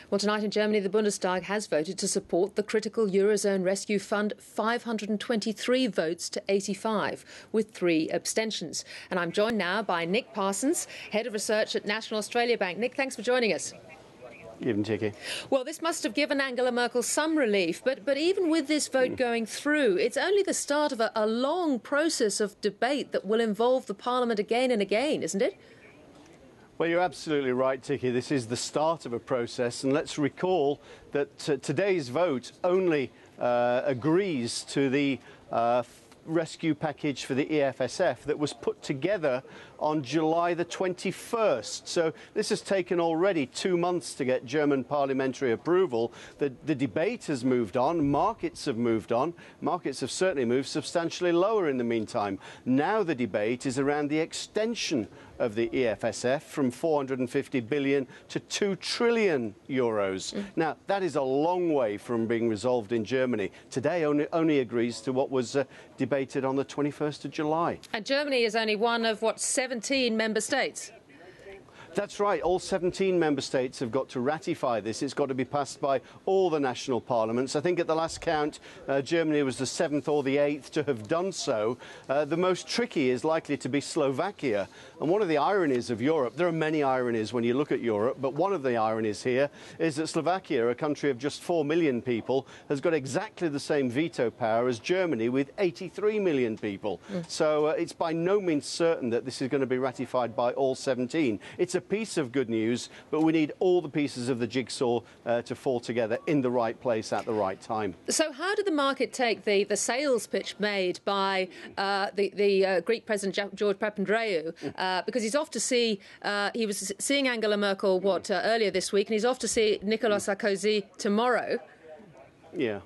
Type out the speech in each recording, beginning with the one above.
Well, tonight in Germany, the Bundestag has voted to support the critical eurozone rescue fund, 523 votes to 85, with 3 abstentions. And I'm joined now by Nick Parsons, Head of Research at National Australia Bank. Nick, thanks for joining us. Even Tiki. Well, this must have given Angela Merkel some relief, but even with this vote going through, it's only the start of a long process of debate that will involve the Parliament again and again, isn't it? Well, you're absolutely right, Tiki. This is the start of a process, and let's recall that today's vote only agrees to the rescue package for the EFSF that was put together on July the 21st. So this has taken already 2 months to get German parliamentary approval. The debate has moved on, markets have moved on, markets have certainly moved substantially lower in the meantime. Now the debate is around the extension of the EFSF from 450 billion to 2 trillion euros. Now, that is a long way from being resolved in Germany. Today only agrees to what was debated on the 21st of July. And Germany is only one of, 17 member states? That's right. All 17 member states have got to ratify this. It's got to be passed by all the national parliaments. I think at the last count, Germany was the 7th or the 8th to have done so. The most tricky is likely to be Slovakia. And one of the ironies of Europe, there are many ironies when you look at Europe, but one of the ironies here is that Slovakia, a country of just 4 million people, has got exactly the same veto power as Germany with 83 million people. So it's by no means certain that this is going to be ratified by all 17. It's a piece of good news, but we need all the pieces of the jigsaw to fall together in the right place at the right time. So how did the market take the sales pitch made by the Greek President George Papandreou? Because he's off to see, he was seeing Angela Merkel, earlier this week, and he's off to see Nicolas Sarkozy tomorrow. Yeah.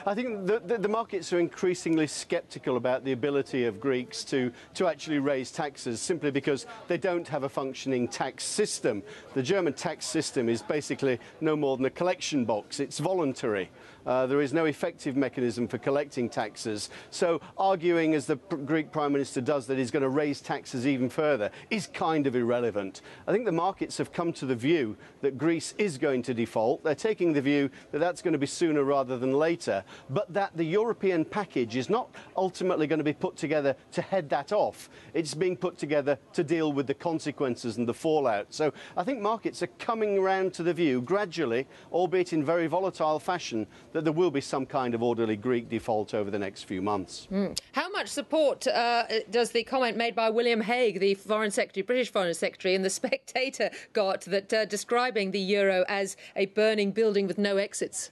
I think the markets are increasingly sceptical about the ability of Greeks to actually raise taxes simply because they don't have a functioning tax system. The German tax system is basically no more than a collection box. It's voluntary. There is no effective mechanism for collecting taxes. So arguing, as the Greek Prime Minister does, that he's going to raise taxes even further is kind of irrelevant. I think the markets have come to the view that Greece is going to default. They're taking the view that that's going to be sooner rather than later, but that the European package is not ultimately going to be put together to head that off. It's being put together to deal with the consequences and the fallout. So I think markets are coming around to the view gradually, albeit in very volatile fashion, that there will be some kind of orderly Greek default over the next few months. How much support does the comment made by William Hague, the Foreign Secretary, British Foreign Secretary, in The Spectator got that describing the euro as a burning building with no exits?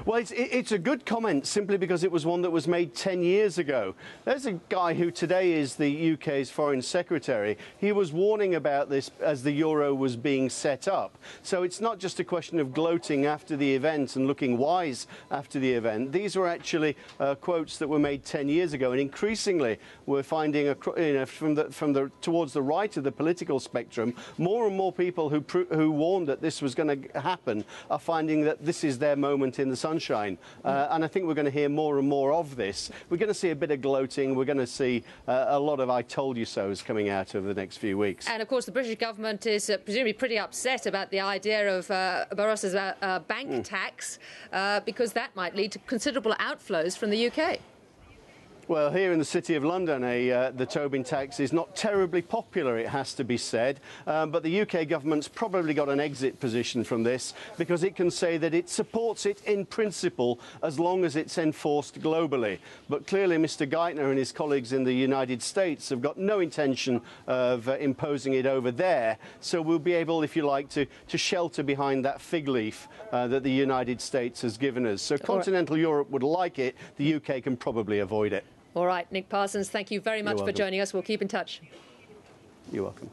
Well, it's a good comment simply because it was one that was made 10 years ago. There's a guy who today is the UK's Foreign Secretary. He was warning about this as the euro was being set up. So it's not just a question of gloating after the event and looking wise after the event. These were actually quotes that were made 10 years ago, and increasingly we're finding towards the right of the political spectrum, more and more people who warned that this was going to happen are finding that this is their moment in the sunshine. And I think we're going to hear more and more of this. We're going to see a bit of gloating. We're going to see a lot of I told you so's coming out over the next few weeks. And of course the British government is presumably pretty upset about the idea of Barros's bank tax because that might lead to considerable outflows from the UK. Well, here in the City of London, the Tobin tax is not terribly popular, it has to be said. But the UK government's probably got an exit position from this because it can say that it supports it in principle as long as it's enforced globally. But clearly Mr Geithner and his colleagues in the United States have got no intention of imposing it over there. So we'll be able, if you like, to shelter behind that fig leaf that the United States has given us. So continental Europe would like it. The UK can probably avoid it. All right, Nick Parsons, thank you very much for joining us. We'll keep in touch. You're welcome.